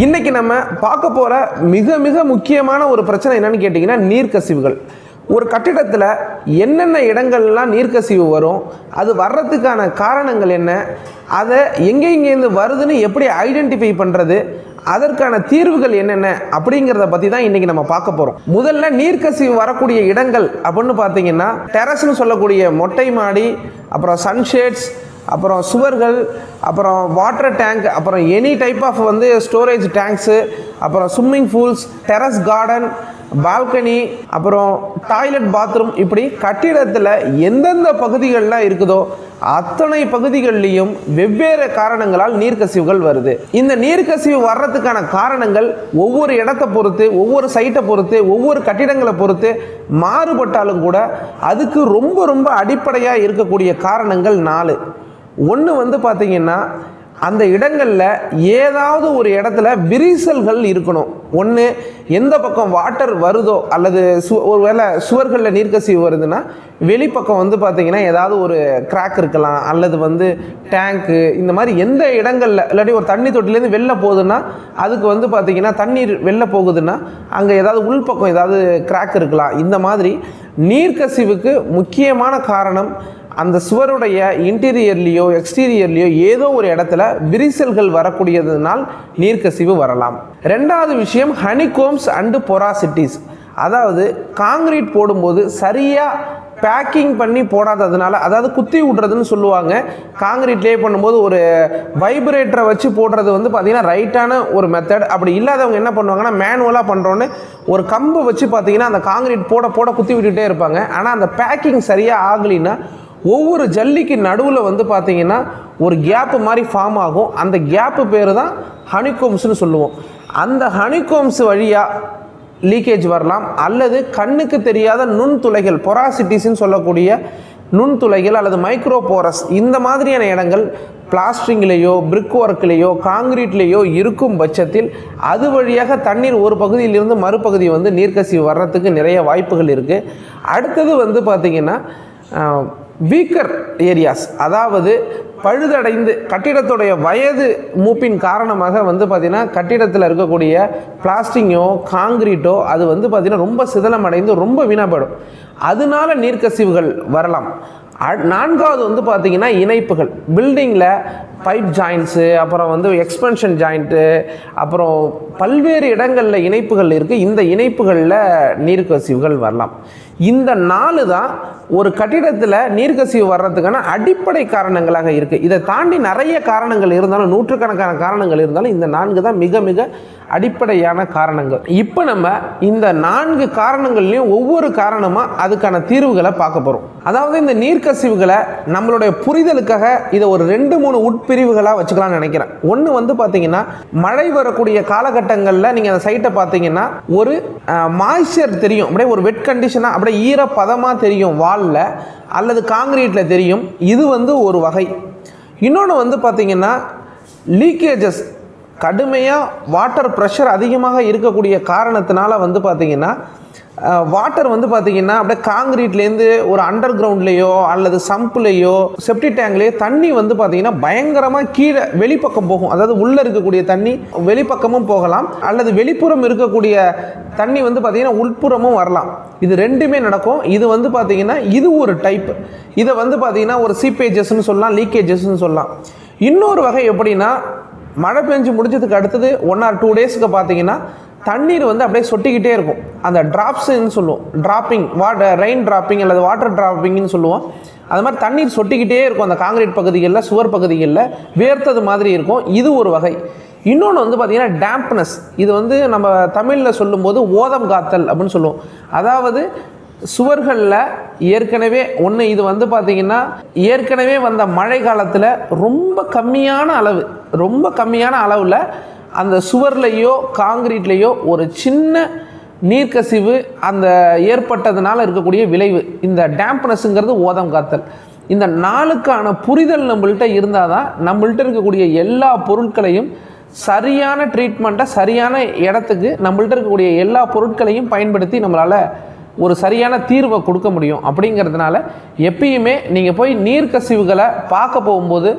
இன்னைக்கு நம்ம பார்க்க போகிற மிக மிக முக்கியமான ஒரு பிரச்சனை என்னன்னு கேட்டிங்கன்னா நீர்க்கசிவுகள். ஒரு கட்டிடத்தில் என்னென்ன இடங்கள்லாம் நீர்க்கசிவு வரும், அது வர்றதுக்கான காரணங்கள் என்ன, அதை எங்கேருந்து வருதுன்னு எப்படி ஐடென்டிஃபை பண்ணுறது, அதற்கான தீர்வுகள் என்னென்ன அப்படிங்கிறத பற்றி தான் இன்றைக்கி நம்ம பார்க்க போகிறோம். முதல்ல நீர்க்கசிவு வரக்கூடிய இடங்கள் அப்படின்னு பார்த்தீங்கன்னா டெரஸ்னு சொல்லக்கூடிய மொட்டை மாடி, அப்புறம் சன்ஷேட்ஸ், அப்புறம் சுவர்கள், அப்புறம் வாட்டர் டேங்க், அப்புறம் any type of storage tanks, அப்புறம் swimming pools, terrace garden, balcony, அப்புறம் டாய்லெட், பாத்ரூம், இப்படி கட்டிடத்தில் எந்தெந்த பகுதிகளெலாம் இருக்குதோ அத்தனை பகுதிகளிலையும் வெவ்வேறு காரணங்களால் நீர்க்கசிவுகள் வருது. இந்த நீர்க்கசிவு வர்றதுக்கான காரணங்கள் ஒவ்வொரு இடத்தை பொறுத்து, ஒவ்வொரு சைட்டை பொறுத்து, ஒவ்வொரு கட்டிடங்களை பொறுத்து மாறுபட்டாலும் கூட அதுக்கு ரொம்ப ரொம்ப அடிப்படையாக இருக்கக்கூடிய காரணங்கள் 4. ஒன்று பார்த்தீங்கன்னா அந்த இடங்களில் ஏதாவது ஒரு இடத்துல விரிசல்கள் இருக்கணும். ஒன்று எந்த பக்கம் வாட்டர் வருதோ, அல்லது ஒரு வேளை சுவர்களில் நீர்க்கசிவு வருதுன்னா வெளிப்பக்கம் பார்த்தீங்கன்னா ஏதாவது ஒரு கிராக் இருக்கலாம், அல்லது டேங்க்கு, இந்த மாதிரி எந்த இடங்களில், இல்லாட்டி ஒரு தண்ணி தொட்டிலேருந்து வெளில போகுதுன்னா அதுக்கு பார்த்தீங்கன்னா தண்ணீர் வெளில போகுதுன்னா அங்கே ஏதாவது உள்பக்கம் ஏதாவது கிராக் இருக்கலாம். இந்த மாதிரி நீர்க்கசிவுக்கு முக்கியமான காரணம் அந்த சுவருடைய இன்டீரியர்லேயோ எக்ஸ்டீரியர்லேயோ ஏதோ ஒரு இடத்துல விரிசல்கள் வரக்கூடியதுனால் நீர்க்கசிவு வரலாம். ரெண்டாவது விஷயம் ஹனிகோம்ஸ் அண்டு பொராசிட்டிஸ். அதாவது காங்கிரீட் போடும்போது சரியாக பேக்கிங் பண்ணி போடாததுனால, அதாவது குத்தி விட்றதுன்னு சொல்லுவாங்க. காங்கிரீட்லேயே பண்ணும்போது ஒரு வைப்ரேட்டரை வச்சு போடுறது பார்த்திங்கன்னா ரைட்டான ஒரு மெத்தட். அப்படி இல்லாதவங்க என்ன பண்ணுவாங்கன்னா மேனுவலாக பண்ணுறோன்னு ஒரு கம்பு வச்சு பார்த்திங்கன்னா அந்த காங்கிரீட் போட போட குத்தி விட்டுகிட்டே இருப்பாங்க. ஆனால் அந்த பேக்கிங் சரியாக ஆகலின்னா ஒவ்வொரு ஜல்லிக்கு நடுவில் பார்த்திங்கன்னா ஒரு கேப்பு மாதிரி ஃபார்ம் ஆகும். அந்த கேப்பு பேர் தான் ஹனிகோம்ஸ்னு சொல்லுவோம். அந்த ஹனிகோம்ஸ் வழியாக லீக்கேஜ் வரலாம், அல்லது கண்ணுக்கு தெரியாத நுண்துளைகள், பொராசிட்டிஸ்ன்னு சொல்லக்கூடிய நுண்துளைகள் அல்லது மைக்ரோபோரஸ், இந்த மாதிரியான இடங்கள் பிளாஸ்டரிங்லேயோ பிரிக் ஒர்க்லேயோ காங்கிரீட்லேயோ இருக்கும் பட்சத்தில் அது வழியாக தண்ணீர் ஒரு பகுதியிலிருந்து மறுபகுதி நீர்க்கசிவு வர்றதுக்கு நிறைய வாய்ப்புகள் இருக்குது. அடுத்தது பார்த்திங்கன்னா வீக்கர் ஏரியாஸ், அதாவது பழுதடைந்து கட்டிடத்துடைய வயது மூப்பின் காரணமாக பார்த்திங்கன்னா கட்டிடத்தில் இருக்கக்கூடிய பிளாஸ்டிங்கோ காங்கிரீட்டோ அது பார்த்திங்கன்னா ரொம்ப சிதலமடைந்து ரொம்ப வீணப்படும். அதனால நீர்க்கசிவுகள் வரலாம். நான்காவது பார்த்திங்கன்னா இணைப்புகள், பில்டிங்கில் பைப் ஜாயின்ட்ஸு, அப்புறம் எக்ஸ்பென்ஷன் ஜாயிண்ட்டு, அப்புறம் பல்வேறு இடங்களில் இணைப்புகள் இருக்குது. இந்த இணைப்புகளில் நீர்க்கசிவுகள் வரலாம். இந்த 4 தான் ஒரு கட்டிடத்தில் நீர்க்கசிவு வர்றதுக்கான அடிப்படை காரணங்களாக இருக்குது. இதை தாண்டி நிறைய காரணங்கள் இருந்தாலும், நூற்றுக்கணக்கான காரணங்கள் இருந்தாலும், இந்த 4 தான் மிக மிக அடிப்படையான காரணங்கள். இப்போ நம்ம இந்த 4 காரணங்கள்லையும் ஒவ்வொரு காரணமாக அதுக்கான தீர்வுகளை பார்க்க போகிறோம். அதாவது இந்த நீர்க்கசிவுகளை நம்மளுடைய புரிதலுக்காக இதை ஒரு 2-3 உட்பிரிவுகளாக வச்சுக்கலாம்னு நினைக்கிறேன். ஒன்று பார்த்தீங்கன்னா மழை வரக்கூடிய காலகட்டங்களில் நீங்கள் அந்த சைட்டை பார்த்தீங்கன்னா ஒரு மாய்ஸ்சர் தெரியும், அப்படியே ஒரு வெட் கண்டிஷனாக அப்படியே ஈரப்பதமாக தெரியும், வாலில் அல்லது காங்கிரீட்டில் தெரியும். இது ஒரு வகை. இன்னொன்று பார்த்தீங்கன்னா லீக்கேஜஸ், கடுமையாக வாட்டர் ப்ரெஷர் அதிகமாக இருக்கக்கூடிய காரணத்தினால பார்த்தீங்கன்னா வாட்டர் பார்த்தீங்கன்னா அப்படியே காங்கிரீட்லேருந்து ஒரு அண்டர் கிரவுண்ட்லேயோ அல்லது சம்புலேயோ செப்டி டேங்க்லேயோ தண்ணி பார்த்தீங்கன்னா பயங்கரமாக கீழே வெளிப்பக்கம் போகும். அதாவது உள்ளே இருக்கக்கூடிய தண்ணி வெளிப்பக்கமும் போகலாம், அல்லது வெளிப்புறம் இருக்கக்கூடிய தண்ணி பார்த்தீங்கன்னா உள்புறமும் வரலாம். இது ரெண்டுமே நடக்கும். இது பார்த்தீங்கன்னா இது ஒரு டைப். இதை பார்த்தீங்கன்னா ஒரு சீப்பேஜஸ்ன்னு சொல்லலாம், லீக்கேஜஸ்ன்னு சொல்லலாம். இன்னொரு வகை எப்படின்னா மழை பெஞ்சு முடிஞ்சதுக்கு அடுத்தது 1 or 2 டேஸ்க்கு பார்த்தீங்கன்னா தண்ணீர் அப்படியே சொட்டிக்கிட்டே இருக்கும். அந்த ட்ராப்ஸ்ன்னு சொல்லுவோம், ட்ராப்பிங், ரெயின் ட்ராப்பிங் அல்லது வாட்டர் ட்ராப்பிங்னு சொல்லுவோம். அது மாதிரி தண்ணீர் சொட்டிக்கிட்டே இருக்கும் அந்த காங்கிரீட் பகுதிகளில், சுவர் பகுதிகளில் வேர்த்தது மாதிரி இருக்கும். இது ஒரு வகை. இன்னொன்று பார்த்தீங்கன்னா டேம்ப்னஸ். இது நம்ம தமிழில் சொல்லும்போது ஓதம் காத்தல் அப்படின்னு சொல்லுவோம். அதாவது சுவர்களில் ஏற்கனவே இது பார்த்திங்கன்னா ஏற்கனவே வந்த மழை காலத்தில் ரொம்ப கம்மியான அளவில் அந்த சுவர்லையோ காங்கிரீட்லேயோ ஒரு சின்ன நீர்க்கசிவு அந்த ஏற்பட்டதுனால இருக்கக்கூடிய விளைவு இந்த டேம்ப்னஸ்ங்கிறது ஓதம் காத்தல். இந்த 4க்கான புரிதல் நம்மள்கிட்ட இருந்தால் தான் நம்மள்கிட்ட இருக்கக்கூடிய எல்லா பொருட்களையும் சரியான ட்ரீட்மெண்ட்டை சரியான இடத்துக்கு நம்மள்கிட்ட இருக்கக்கூடிய எல்லா பொருட்களையும் பயன்படுத்தி நம்மளால் ஒரு சரியான தீர்வை கொடுக்க முடியும். அப்படிங்கிறதுனால எப்பயுமே நீங்கள் போய் நீர்க்கசிவுகளை பார்க்க போகும்போது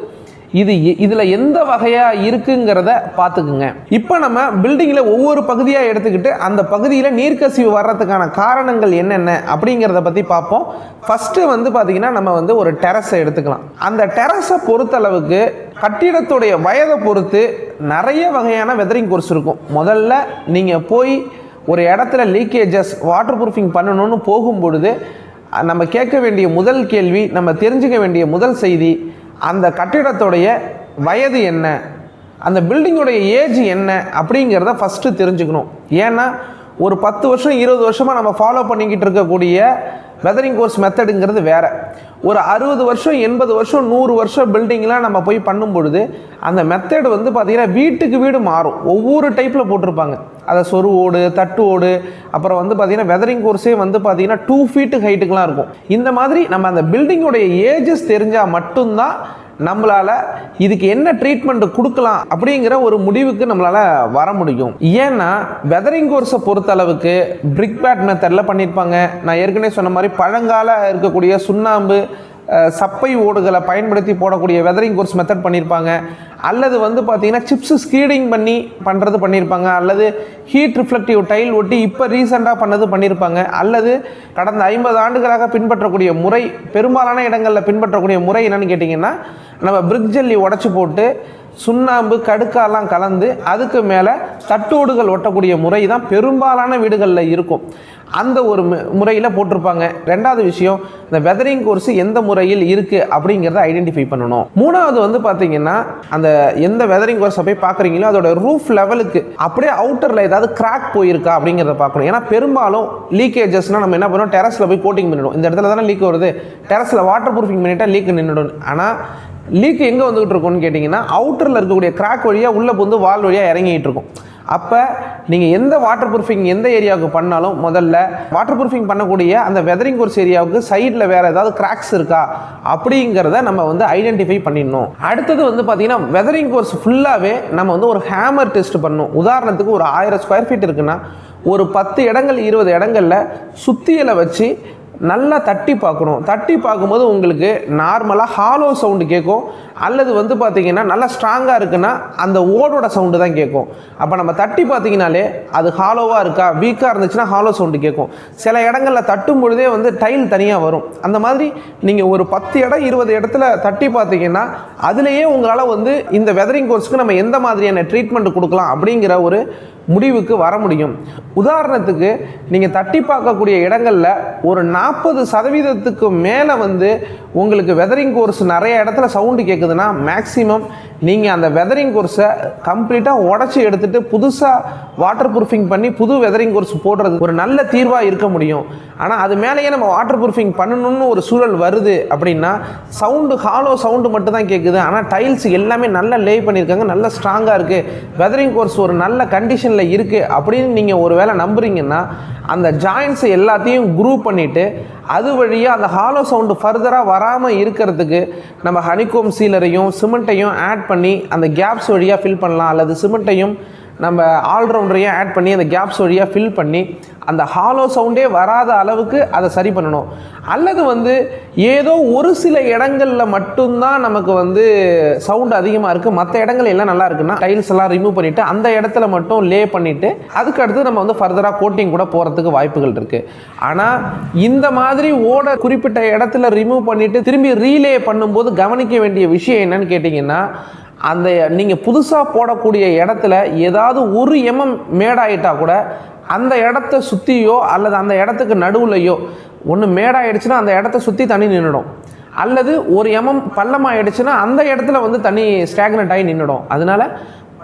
இதில் எந்த வகையாக இருக்குங்கிறத பார்த்துக்குங்க. இப்போ நம்ம பில்டிங்கில் ஒவ்வொரு பகுதியாக எடுத்துக்கிட்டு அந்த பகுதியில் நீர்க்கசிவு வர்றதுக்கான காரணங்கள் என்னென்ன அப்படிங்கிறத பற்றி பார்ப்போம். ஃபஸ்ட்டு பார்த்திங்கன்னா நம்ம ஒரு டெரஸை எடுத்துக்கலாம். அந்த டெரஸை பொறுத்தளவுக்கு கட்டிடத்துடைய வயதை பொறுத்து நிறைய வகையான வெதரிங் கோர்ஸ் இருக்கும். முதல்ல நீங்கள் போய் ஒரு இடத்துல லீக்கேஜஸ் வாட்டர் ப்ரூஃபிங் பண்ணணும்னு போகும்பொழுது நம்ம கேட்க வேண்டிய முதல் கேள்வி, நம்ம தெரிஞ்சுக்க வேண்டிய முதல் செய்தி, அந்த கட்டிடத்துடைய வயது என்ன, அந்த பில்டிங்குடைய ஏஜ் என்ன அப்படிங்கிறத ஃபஸ்ட்டு தெரிஞ்சுக்கணும். ஏன்னா ஒரு 10 வருஷம் 20 வருஷமாக நம்ம ஃபாலோ பண்ணிக்கிட்டு இருக்கக்கூடிய வெதரிங் கோர்ஸ் மெத்தடுங்கிறது வேறு. ஒரு 60 வருஷம் 80 வருஷம் 100 வருஷம் பில்டிங்லாம் நம்ம போய் பண்ணும் பொழுது அந்த மெத்தடு பார்த்திங்கன்னா வீட்டுக்கு வீடு மாறும். ஒவ்வொரு டைப்பில் போட்டிருப்பாங்க. அதை சொரு ஓடு, தட்டு ஓடு, அப்புறம் பார்த்திங்கன்னா வெதரிங் கோர்ஸே பார்த்திங்கன்னா 2 ஃபீட்டு ஹைட்டுக்கெலாம் இருக்கும். இந்த மாதிரி நம்ம அந்த பில்டிங்குடைய ஏஜஸ் தெரிஞ்சால் மட்டும்தான் நம்மளால் இதுக்கு என்ன ட்ரீட்மெண்ட் கொடுக்கலாம் அப்படிங்கிற ஒரு முடிவுக்கு நம்மளால் வர முடியும். ஏன்னா வெதரிங் கோர்ஸை பொறுத்தளவுக்கு பிரிக் பேட் மெத்தடில் பண்ணியிருப்பாங்க. நான் ஏற்கனவே சொன்ன மாதிரி பழங்கால இருக்கக்கூடிய சுண்ணாம்பு சப்பை ஓடுகளை பயன்படுத்தி போடக்கூடிய வெதரிங் கோர்ஸ் மெத்தட் பண்ணியிருப்பாங்க. அல்லது பார்த்திங்கன்னா சிப்ஸு ஸ்க்ரீடிங் பண்ணியிருப்பாங்க. அல்லது ஹீட் ரிஃப்ளெக்டிவ் டைல் ஒட்டி இப்போ ரீசெண்டாக பண்ணியிருப்பாங்க. அல்லது கடந்த 50 ஆண்டுகளாக பின்பற்றக்கூடிய முறை, பெரும்பாலான இடங்களில் பின்பற்றக்கூடிய முறை என்னென்னு கேட்டிங்கன்னா, நம்ம பிரிக் ஜல்லி உடச்சி போட்டு சுண்ணாம்பு கடுக்காலாம் கலந்து அதுக்கு மேலே தட்டோடுகள் ஒட்டக்கூடிய முறை தான் பெரும்பாலான வீடுகளில் இருக்கும். அந்த ஒரு முறையில் போட்டிருப்பாங்க. ரெண்டாவது விஷயம், இந்த வெதரிங் கோர்ஸ் எந்த முறையில் இருக்குது அப்படிங்கிறத ஐடென்டிஃபை பண்ணணும். மூணாவது பார்த்திங்கன்னா, அந்த எந்த வெதரிங் கோர்ஸை போய் பார்க்குறீங்களோ அதோட ரூஃப் லெவலுக்கு அப்படியே அவுட்டரில் ஏதாவது கிராக் போயிருக்கா அப்படிங்கிறத பார்க்கணும். ஏன்னா பெரும்பாலும் லீக்கேஜஸ்னால் நம்ம என்ன பண்ணுவோம், டெரஸில் போய் கோட்டிங் பண்ணிவிடும். இந்த இடத்துல தானே லீக் வருது, டெரஸில் வாட்டர் ப்ரூஃபிங் பண்ணிட்டால் லீக் நின்றுடும். ஆனால் லீக் எங்கே வந்துகிட்டு இருக்கோன்னு கேட்டிங்கன்னா, அவுட்டரில் இருக்கக்கூடிய கிராக் வழியாக உள்ளே வந்து வால் வழியாக இறங்கிட்டு இருக்கும். அப்போ நீங்கள் எந்த வாட்டர் ப்ரூஃபிங் எந்த ஏரியாவுக்கு பண்ணாலும் முதல்ல வாட்டர் ப்ரூஃபிங் பண்ணக்கூடிய அந்த வெதரிங் கோர்ஸ் ஏரியாவுக்கு சைடில் வேறு ஏதாவது கிராக்ஸ் இருக்கா அப்படிங்கிறத நம்ம ஐடென்டிஃபை பண்ணிடணும். அடுத்தது பார்த்திங்கன்னா, வெதரிங் கோர்ஸ் ஃபுல்லாகவே நம்ம ஒரு ஹேமர் டெஸ்ட் பண்ணணும். உதாரணத்துக்கு ஒரு 1000 ஸ்கொயர் ஃபீட் இருக்குன்னா ஒரு 10 இடங்கள் 20 இடங்களில் சுத்தியலை வச்சு நல்லா தட்டி பார்க்கணும். தட்டி பார்க்கும்போது உங்களுக்கு நார்மலாக ஹாலோ சவுண்டு கேட்கும். அல்லது பார்த்திங்கன்னா நல்லா ஸ்ட்ராங்காக இருக்குன்னா அந்த ஓடோட சவுண்டு தான் கேட்கும். அப்போ நம்ம தட்டி பார்த்திங்கனாலே அது ஹாலோவாக இருக்கா, வீக்காக இருந்துச்சுன்னா ஹாலோ சவுண்டு கேட்கும். சில இடங்களில் தட்டும் பொழுதே டைல் தனியாக வரும். அந்த மாதிரி நீங்கள் ஒரு 10 இடம் 20 இடத்துல தட்டி பார்த்திங்கன்னா அதுலேயே உங்களால் இந்த வெதரிங் கோர்ஸ்க்கு நம்ம எந்த மாதிரியான ட்ரீட்மெண்ட் கொடுக்கலாம் அப்படிங்கிற ஒரு முடிவுக்கு வர முடியும். உதாரணத்துக்கு நீங்கள் தட்டி பார்க்கக்கூடிய இடங்களில் ஒரு 40% மேலே உங்களுக்கு வெதரிங் கோர்ஸ் நிறைய இடத்துல சவுண்டு கேட்குதுன்னா மேக்ஸிமம் நீங்கள் அந்த வெதரிங் கோர்ஸை கம்ப்ளீட்டாக உடச்சி எடுத்துகிட்டு புதுசாக வாட்டர் ப்ரூஃபிங் பண்ணி புது வெதரிங் கோர்ஸ் போடுறது ஒரு நல்ல தீர்வாக இருக்க முடியும். ஆனால் அது மேலேயே நம்ம வாட்டர் ப்ரூஃபிங் பண்ணணும்னு ஒரு சூழல் வருது அப்படின்னா சவுண்டு ஹாலோ சவுண்டு மட்டும் தான் கேட்குது. ஆனால் டைல்ஸ் எல்லாமே நல்லா லே பண்ணியிருக்காங்க, நல்ல ஸ்ட்ராங்காக இருக்குது, வெதரிங் கோர்ஸ் ஒரு நல்ல கண்டிஷனில் இருக்குது அப்படின்னு நீங்கள் ஒரு வேளை நம்புறீங்கன்னா அந்த ஜாயின்ஸை எல்லாத்தையும் குரூப் பண்ணிவிட்டு அது வழியாக அந்த ஹாலோ சவுண்டு ஃபர்தராக வராமல் இருக்கிறதுக்கு நம்ம ஹனிகோம் சீலரையும் சிமெண்ட்டையும் ஆட் பண்ணி அந்த கேப்ஸ் வழியாக ஃபில் பண்ணலாம். அல்லது சிமெண்ட்டையும் நம்ம ஆல்ரவுண்டரையும் ஆட் பண்ணி அந்த கேப்ஸ் வழியாக ஃபில் பண்ணி அந்த ஹாலோ சவுண்டே வராத அளவுக்கு அதை சரி பண்ணணும். அல்லது ஏதோ ஒரு சில இடங்களில் மட்டும்தான் நமக்கு சவுண்டு அதிகமாக இருக்குது, மற்ற இடங்கள் எல்லாம் நல்லா இருக்குன்னா டைல்ஸ் எல்லாம் ரிமூவ் பண்ணிவிட்டு அந்த இடத்துல மட்டும் லே பண்ணிவிட்டு அதுக்கு அடுத்து நம்ம ஃபர்தராக கோட்டிங் கூட போகிறதுக்கு வாய்ப்புகள் இருக்குது. ஆனால் இந்த மாதிரி ஓட குறிப்பிட்ட இடத்துல ரிமூவ் பண்ணிவிட்டு திரும்பி ரீலே பண்ணும்போது கவனிக்க வேண்டிய விஷயம் என்னன்னு கேட்டிங்கன்னா, அந்த நீங்கள் புதுசாக போடக்கூடிய இடத்துல ஏதாவது ஒரு மேடாயிட்டால் கூட அந்த இடத்த சுற்றியோ அல்லது அந்த இடத்துக்கு நடுவுலையோ ஒன்று மேடாயிடுச்சுன்னா அந்த இடத்த சுற்றி தண்ணி நின்றுடும். அல்லது ஒரு பள்ளமாகிடுச்சுன்னா அந்த இடத்துல தண்ணி ஸ்டாக்னட் ஆகி நின்றுடும். அதனால்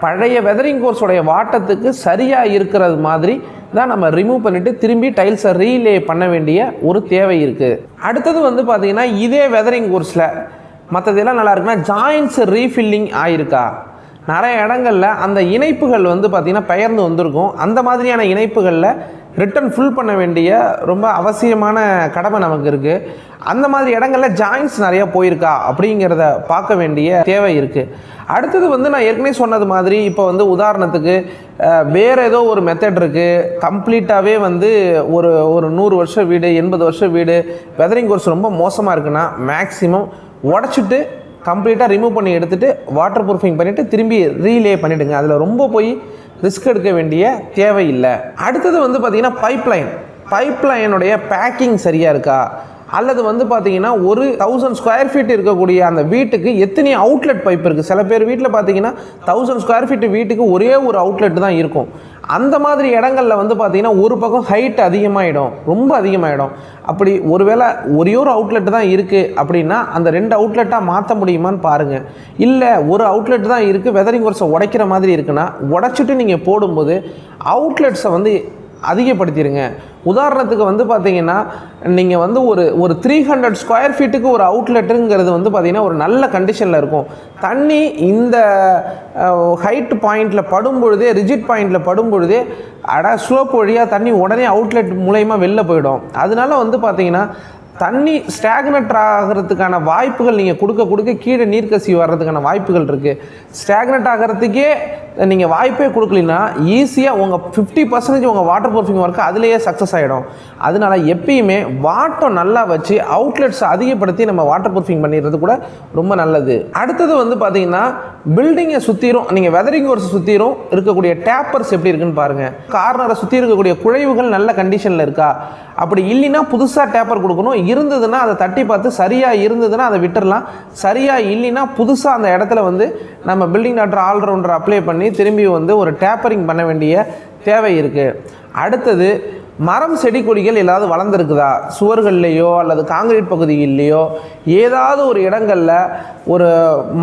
பழைய வெதரிங் கோர்ஸோடைய வாட்டத்துக்கு சரியாக இருக்கிறது மாதிரி தான் நம்ம ரிமூவ் பண்ணிவிட்டு திரும்பி டைல்ஸை ரீலே பண்ண வேண்டிய ஒரு தேவை இருக்குது. அடுத்தது பார்த்திங்கன்னா, இதே வெதரிங் கோர்ஸில் மற்றதெல்லாம் நல்லா இருக்குன்னா ஜாயின்ட்ஸ் ரீஃபில்லிங் ஆகிருக்கா, நிறைய இடங்களில் அந்த இணைப்புகள் வந்து பார்த்திங்கன்னா பெயர்ந்து வந்திருக்கும். அந்த மாதிரியான இணைப்புகளில் ரிட்டன் ஃபுல் பண்ண வேண்டிய ரொம்ப அவசியமான கடமை நமக்கு இருக்குது. அந்த மாதிரி இடங்களில் ஜாயின்ஸ் நிறையா போயிருக்கா அப்படிங்கிறத பார்க்க வேண்டிய தேவை இருக்குது. அடுத்தது வந்து நான் ஏற்கனவே சொன்னது மாதிரி இப்போ வந்து உதாரணத்துக்கு வேறு ஏதோ ஒரு மெத்தட் இருக்குது, கம்ப்ளீட்டாகவே வந்து ஒரு 100 வருஷம் வீடு 80 வருஷம் வீடு வெதரிங் கோர்ஸ் ரொம்ப மோசமாக இருக்குன்னா மேக்ஸிமம் உடச்சிட்டு கம்ப்ளீட்டாக ரிமூவ் பண்ணி எடுத்துகிட்டு வாட்டர் ப்ரூஃபிங் பண்ணிவிட்டு திரும்பி ரீலே பண்ணிவிடுங்க. அதில் ரொம்ப போய் ரிஸ்க் எடுக்க வேண்டிய தேவையில்லை. அடுத்தது வந்து பார்த்திங்கன்னா பைப்லைனுடைய பேக்கிங் சரியாக இருக்கா, அல்லது வந்து பார்த்திங்கன்னா ஒரு 1000 ஸ்கொயர் ஃபீட் இருக்கக்கூடிய அந்த வீட்டுக்கு எத்தனை அவுட்லெட் பைப் இருக்குது. சில பேர் வீட்டில் பார்த்திங்கன்னா 1000 ஸ்கொயர் ஃபீட் வீட்டுக்கு ஒரே ஒரு அவுட்லெட் தான் இருக்கும். அந்த மாதிரி இடங்களில் வந்து பார்த்திங்கன்னா ஒரு பக்கம் ஹைட் அதிகமாகிடும், ரொம்ப அதிகமாகிடும். அப்படி ஒருவேளை ஒரே ஒரு அவுட்லெட் தான் இருக்குது அப்படின்னா அந்த 2 அவுட்லெட்டாக மாற்ற முடியுமான்னு பாருங்கள். இல்லை ஒரு அவுட்லெட் தான் இருக்குது, வெதரிங் கோர்ஸை உடைக்கிற மாதிரி இருக்குன்னா உடைச்சிட்டு நீங்கள் போடும்போது அவுட்லெட்ஸை வந்து அதிகப்படுத்திடுங்க. உதாரணத்துக்கு வந்து பார்த்திங்கன்னா நீங்கள் வந்து ஒரு 300 ஸ்கொயர் ஃபீட்டுக்கு ஒரு அவுட்லெட்டுங்கிறது வந்து பார்த்திங்கன்னா ஒரு நல்ல கண்டிஷனில் இருக்கும். தண்ணி இந்த ஹைட் பாயிண்டில் படும் பொழுதே, ரிஜிட் பாயிண்டில் படும் பொழுதே ஸ்லோப் வழியாக தண்ணி உடனே அவுட்லெட் மூலயமா வெளில போயிடும். அதனால வந்து பார்த்திங்கன்னா தண்ணி ஸ்டாக்னட் ஆகிறதுக்கான வாய்ப்புகள் நீங்கள் கொடுக்க கீழே நீர்க்கசிவு வர்றதுக்கான வாய்ப்புகள் இருக்குது. ஸ்டாக்னட் ஆகிறதுக்கே நீங்கள் வாய்ப்பே கொடுக்கலன்னா ஈஸியாக உங்கள் 50% உங்கள் வாட்டர் ப்ரூஃபிங் ஒர்க்கு அதிலேயே சக்ஸஸ் ஆகிடும். அதனால எப்பயுமே வாட்டர் நல்லா வச்சு அவுட்லெட்ஸ் அதிகப்படுத்தி நம்ம வாட்டர் ப்ரூஃபிங் பண்ணிடுறது கூட ரொம்ப நல்லது. அடுத்தது வந்து பார்த்திங்கன்னா பில்டிங்கை சுற்றிரும், நீங்கள் வெதரிங் கோர்ஸ் சுற்றிரும் இருக்கக்கூடிய டேப்பர்ஸ் எப்படி இருக்குன்னு பாருங்கள். கார்னரை சுற்றி இருக்கக்கூடிய குழைவுகள் நல்ல கண்டிஷனில் இருக்கா, அப்படி இல்லைன்னா புதுசாக டேப்பர் கொடுக்கணும். இருந்ததுன்னா அதை தட்டி பார்த்து சரியாக இருந்ததுன்னா அதை விட்டுடலாம். சரியாக இல்லைன்னா புதுசாக அந்த இடத்துல வந்து நம்ம பில்டிங் டாக்டர் ஆல்ரவுண்டர் அப்ளை பண்ணி திரும்பி வந்து ஒரு டேப்பரிங் பண்ண வேண்டிய தேவை இருக்குது. அடுத்தது மரம் செடி கொடிகள் ஏதாவது வளர்ந்துருக்குதா, சுவர்கள்லேயோ அல்லது காங்கிரீட் பகுதியிலேயோ ஏதாவது ஒரு இடங்களில் ஒரு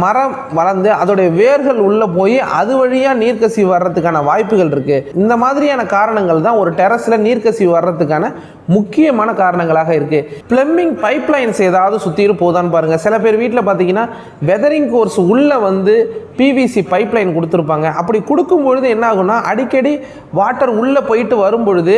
மரம் வளர்ந்து அதோடைய வேர்கள் உள்ளே போய் அது வழியாக நீர்க்கசிவு வர்றதுக்கான வாய்ப்புகள் இருக்குது. இந்த மாதிரியான காரணங்கள் தான் ஒரு டெரஸில் நீர்க்கசிவு வர்றதுக்கான முக்கியமான காரணங்களாக இருக்குது. பிளம்பிங் பைப்லைன்ஸ் ஏதாவது சுற்றிட்டு போதான்னு பாருங்கள். சில பேர் வீட்டில் பார்த்தீங்கன்னா வெதரிங் கோர்ஸ் உள்ளே வந்து பிவிசி பைப்லைன் கொடுத்துருப்பாங்க. அப்படி கொடுக்கும்பொழுது என்ன ஆகும்னா அடிக்கடி வாட்டர் உள்ளே போயிட்டு வரும்பொழுது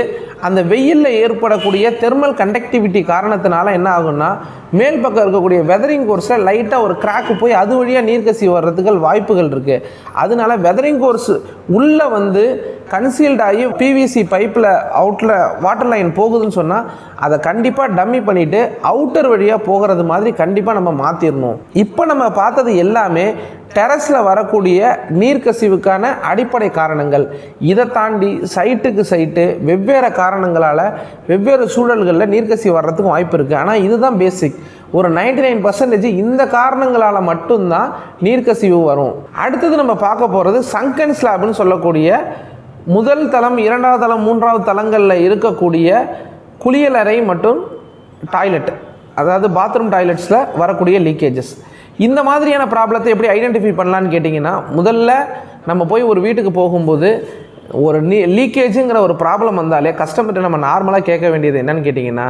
அந்த வெயிலில் ஏற்படக்கூடிய தெர்மல் கண்டக்டிவிட்டி காரணத்தினால என்ன ஆகும்னா மேல் பக்கம் இருக்கக்கூடிய வெதரிங் கோர்ஸில் லைட்டாக ஒரு கிராக்கு போய் அது வழியாக நீர்க்கசிவு வர்றதுக்கு வாய்ப்புகள் இருக்குது. அதனால வெதரிங் கோர்ஸ் உள்ளே வந்து கன்சீல்ட் ஆகி பிவிசி பைப்பில் அவுட்டில் வாட்டர் லைன் போகுதுன்னு சொன்னால் அதை கண்டிப்பாக டம்மி பண்ணிவிட்டு அவுட்டர் வழியாக போகிறது மாதிரி கண்டிப்பாக நம்ம மாற்றிடணும். இப்போ நம்ம பார்த்தது எல்லாமே டெரஸில் வரக்கூடிய நீர்க்கசிவுக்கான அடிப்படை காரணங்கள். இதை தாண்டி சைட்டுக்கு சைட்டு வெவ்வேறு காரணங்களால் வெவ்வேறு சூழல்களில் நீர்க்கசிவு வர்றதுக்கும் வாய்ப்பு இருக்குது. ஆனால் இதுதான் பேசிக். ஒரு 99% இந்த காரணங்களால் மட்டும்தான் நீர்க்கசிவு வரும். அடுத்தது நம்ம பார்க்க போகிறது சங்கன் ஸ்லாப்னு சொல்லக்கூடிய முதல் தளம், 2வது தளம், 3வது தளங்களில் இருக்கக்கூடிய குளியலறை மற்றும் டாய்லெட், அதாவது பாத்ரூம் டாய்லெட்ஸில் வரக்கூடிய லீக்கேஜஸ். இந்த மாதிரியான ப்ராப்ளத்தை எப்படி ஐடென்டிஃபை பண்ணலான்னு கேட்டிங்கன்னா, முதல்ல நம்ம போய் ஒரு வீட்டுக்கு போகும்போது ஒரு லீக்கேஜுங்கிற ஒரு ப்ராப்ளம் வந்தாலே கஸ்டமர்கிட்ட நம்ம நார்மலாக கேட்க வேண்டியது என்னன்னு கேட்டிங்கன்னா,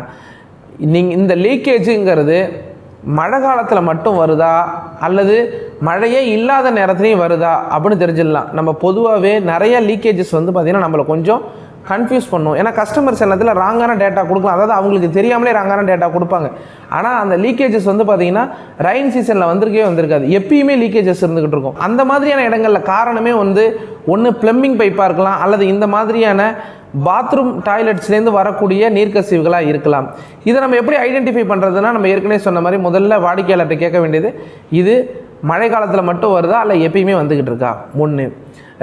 நீங்கள் இந்த லீக்கேஜுங்கிறது மழை காலத்தில் மட்டும் வருதா அல்லது மழையே இல்லாத நேரத்துலையும் வருதா அப்படின்னு தெரிஞ்சிடலாம். நம்ம பொதுவாகவே நிறைய லீக்கேஜஸ் வந்து பார்த்திங்கன்னா நம்மளை கொஞ்சம் கன்ஃபியூஸ் பண்ணும். ஏன்னா கஸ்டமர்ஸ் எல்லாத்தில் ராங்கான டேட்டா கொடுக்கலாம், அதாவது அவங்களுக்கு தெரியாமலே ராங்கான டேட்டா கொடுப்பாங்க. ஆனால் அந்த லீக்கேஜஸ் வந்து பார்த்திங்கன்னா ரெயின் சீசனில் வந்திருக்காது, எப்பயுமே லீக்கேஜஸ் இருந்துக்கிட்டு இருக்கும். அந்த மாதிரியான இடங்களில் காரணமே வந்து ஒன்று பிளம்பிங் பைப்பாக இருக்கலாம், அல்லது இந்த மாதிரியான பாத்ரூம் டாய்லெட்ஸ்லேருந்து வரக்கூடிய நீர்க்கசிவுகளாக இருக்கலாம். இதை நம்ம எப்படி ஐடென்டிஃபை பண்ணுறதுனா, நம்ம ஏற்கனவே சொன்ன மாதிரி முதல்ல வாடிக்கையாளர்கிட்ட கேட்க வேண்டியது இது மழை காலத்தில் மட்டும் வருதா இல்லை எப்பயுமே வந்துக்கிட்டு இருக்கா ஒன்று.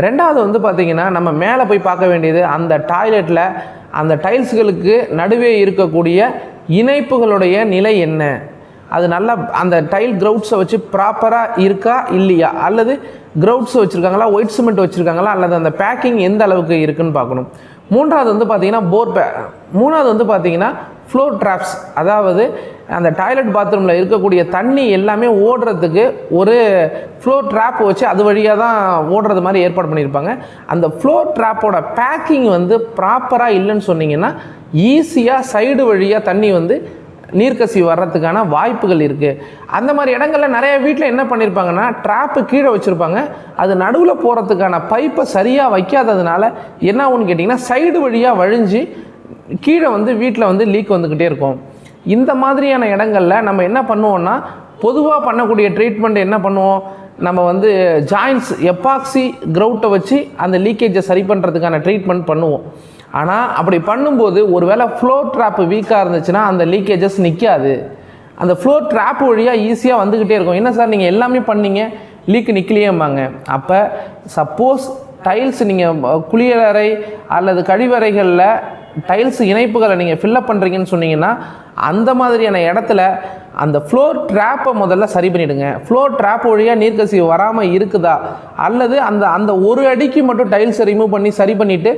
ரெண்டாவது வந்து பார்த்திங்கன்னா நம்ம மேலே போய் பார்க்க வேண்டியது அந்த டாய்லெட்டில் அந்த டைல்ஸ்களுக்கு நடுவே இருக்கக்கூடிய இணைப்புகளுடைய நிலை என்ன, அது நல்லா அந்த டைல் கிரவுட்ஸை வச்சு ப்ராப்பராக இருக்கா இல்லையா, அல்லது கிரவுட்ஸ் வச்சுருக்காங்களா, ஒயிட் சிமெண்ட் வச்சுருக்காங்களா, அல்லது அந்த பேக்கிங் எந்த அளவுக்கு இருக்குதுன்னு பார்க்கணும். மூன்றாவது வந்து பார்த்திங்கன்னா மூணாவது வந்து பார்த்திங்கன்னா ஃப்ளோர் ட்ராப்ஸ், அதாவது அந்த டாய்லெட் பாத்ரூமில் இருக்கக்கூடிய தண்ணி எல்லாமே ஓடுறதுக்கு ஒரு ஃப்ளோர் ட்ராப் வச்சு அது வழியாக தான் ஓடுறது மாதிரி ஏற்பாடு பண்ணியிருப்பாங்க. அந்த ஃப்ளோர் ட்ராப்போட பேக்கிங் வந்து ப்ராப்பராக இல்லைன்னு சொன்னிங்கன்னா ஈஸியாக சைடு வழியாக தண்ணி வந்து நீர்க்கசிவு வர்றதுக்கான வாய்ப்புகள் இருக்குது. அந்த மாதிரி இடங்களில் நிறைய வீட்டில் என்ன பண்ணியிருப்பாங்கன்னா ட்ராப்பு கீழே வச்சுருப்பாங்க. அது நடுவில் போகிறதுக்கான பைப்பை சரியாக வைக்காததுனால என்ன ஆகும்னு கேட்டிங்கன்னா சைடு வழியாக வழிஞ்சு கீழே வீட்டில் லீக் வந்துக்கிட்டே இருக்கும். இந்த மாதிரியான இடங்களில் நம்ம என்ன பண்ணுவோம்னா பொதுவாக பண்ணக்கூடிய ட்ரீட்மெண்ட் என்ன பண்ணுவோம், நம்ம ஜாயின்ட்ஸ் எப்பாக்சி கிரவுட்டை வச்சு அந்த லீக்கேஜை சரி பண்ணுறதுக்கான ட்ரீட்மெண்ட் பண்ணுவோம். ஆனால் அப்படி பண்ணும்போது ஒருவேளை ஃப்ளோர் ட்ராப்பு வீக்காக இருந்துச்சுன்னா அந்த லீக்கேஜஸ் நிற்காது. அந்த ஃப்ளோர் ட்ராப் வழியாக ஈஸியாக வந்துக்கிட்டே இருக்கும். என்ன சார் நீங்கள் எல்லாமே பண்ணீங்க லீக்கு நிற்கலையேம்பாங்க. அப்போ சப்போஸ் டைல்ஸ் நீங்கள் குளியலறை அல்லது கழிவறைகளில் டைல்ஸ் இணைப்புகளை நீங்கள் ஃபில்லப் பண்ணுறீங்கன்னு சொன்னீங்கன்னா அந்த மாதிரியான இடத்துல அந்த ஃப்ளோர் ட்ராப்பை முதல்ல சரி பண்ணிவிடுங்க. ஃப்ளோர் ட்ராப் வழியாக நீர்க்கசிவு வராமல் இருக்குதா அல்லது அந்த ஒரு அடிக்கு மட்டும் டைல்ஸை ரிமூவ் பண்ணி சரி பண்ணிவிட்டு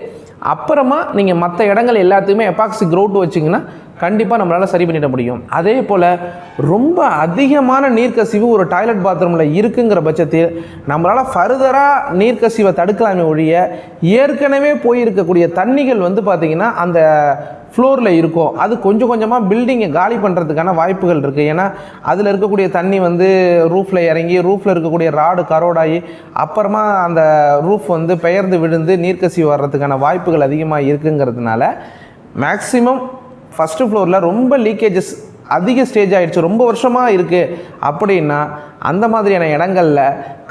அப்புறமா நீங்கள் மற்ற இடங்கள் எல்லாத்துக்குமே எபாக்சி கிரவுட் வச்சிங்கன்னா கண்டிப்பாக நம்மளால் சரி பண்ணிட முடியும். அதே போல் ரொம்ப அதிகமான நீர்க்கசிவு ஒரு டாய்லெட் பாத்ரூமில் இருக்குங்கிற பட்சத்தில் நம்மளால் ஃபர்தராக நீர்க்கசிவை தடுக்கலாமே ஒழிய ஏற்கனவே போயிருக்கக்கூடிய தண்ணிகள் பார்த்திங்கன்னா அந்த ஃப்ளோரில் இருக்கும். அது கொஞ்சம் கொஞ்சமாக பில்டிங்கை காலி பண்ணுறதுக்கான வாய்ப்புகள் இருக்குது. ஏன்னா அதில் இருக்கக்கூடிய தண்ணி ரூஃபில் இறங்கி ரூஃபில் இருக்கக்கூடிய ராடு கரோடாகி அப்புறமா அந்த ரூஃப் பெயர்ந்து விழுந்து நீர்க்கசிவு வர்றதுக்கான வாய்ப்புகள் அதிகமாக இருக்குங்கிறதுனால மேக்ஸிமம் ஃபஸ்ட்டு ஃப்ளோரில் ரொம்ப லீக்கேஜஸ் அதிக ஸ்டேஜ் ஆகிடுச்சு, ரொம்ப வருஷமாக இருக்குது அப்படின்னா அந்த மாதிரியான இடங்களில்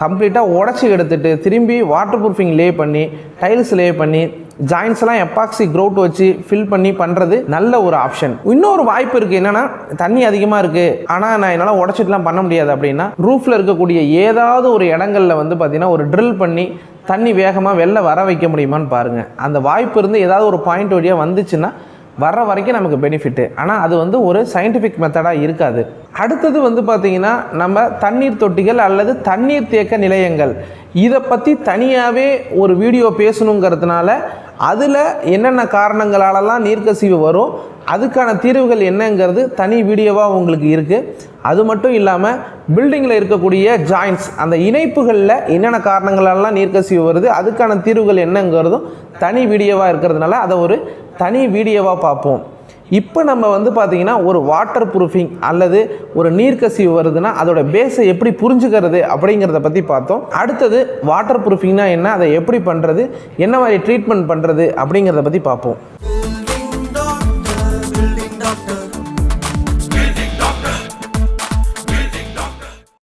கம்ப்ளீட்டாக உடச்சி எடுத்துகிட்டு திரும்பி வாட்டர் ப்ரூஃபிங் லே பண்ணி டைல்ஸ் லே பண்ணி ஜாயின்ஸ்லாம் எப்பாக்சி கிரவுட் வச்சு ஃபில் பண்ணி பண்ணுறது நல்ல ஒரு ஆப்ஷன். இன்னொரு வாய்ப்பு இருக்குது, என்னென்னா தண்ணி அதிகமாக இருக்குது ஆனால் நான் என்னால் உடச்சிட்டுலாம் பண்ண முடியாது அப்படின்னா ரூஃபில் இருக்கக்கூடிய ஏதாவது ஒரு இடங்களில் பார்த்திங்கன்னா ஒரு ட்ரில் பண்ணி தண்ணி வேகமாக வெளில வர வைக்க முடியுமான்னு பாருங்கள். அந்த வாய்ப்பு இருந்து ஏதாவது ஒரு பாயிண்ட் வழியாக வந்துச்சுன்னா வர்ற வரைக்கும் நமக்கு பெனிஃபிட்டு. ஆனால் அது ஒரு சயின்டிஃபிக் மெத்தடாக இருக்காது. அடுத்தது பார்த்திங்கன்னா நம்ம தண்ணீர் தொட்டிகள் அல்லது தண்ணீர் தேக்க நிலையங்கள், இதை பற்றி தனியாகவே ஒரு வீடியோ பேசணுங்கிறதுனால அதில் என்னென்ன காரணங்களாலலாம் நீர்க்கசிவு வரும் அதுக்கான தீர்வுகள் என்னங்கிறது தனி வீடியோவாக உங்களுக்கு இருக்குது. அது மட்டும் இல்லாமல் பில்டிங்கில் இருக்கக்கூடிய ஜாயின்ட்ஸ் அந்த இணைப்புகளில் என்னென்ன காரணங்களாலலாம் நீர்க்கசிவு வருது அதுக்கான தீர்வுகள் என்னங்கிறதும் தனி வீடியோவாக இருக்கிறதுனால அதை ஒரு தனி வீடியோவாக பார்ப்போம். இப்போ நம்ம பார்த்திங்கன்னா ஒரு வாட்டர் ப்ரூஃபிங் அல்லது ஒரு நீர்க்கசிவு வருதுன்னா அதோட பேஸை எப்படி புரிஞ்சுக்கிறது அப்படிங்கிறத பற்றி பார்த்தோம். அடுத்தது வாட்டர் ப்ரூஃபிங்னா என்ன, அதை எப்படி பண்ணுறது, என்ன மாதிரி ட்ரீட்மெண்ட் பண்ணுறது அப்படிங்கிறத பற்றி பார்ப்போம்.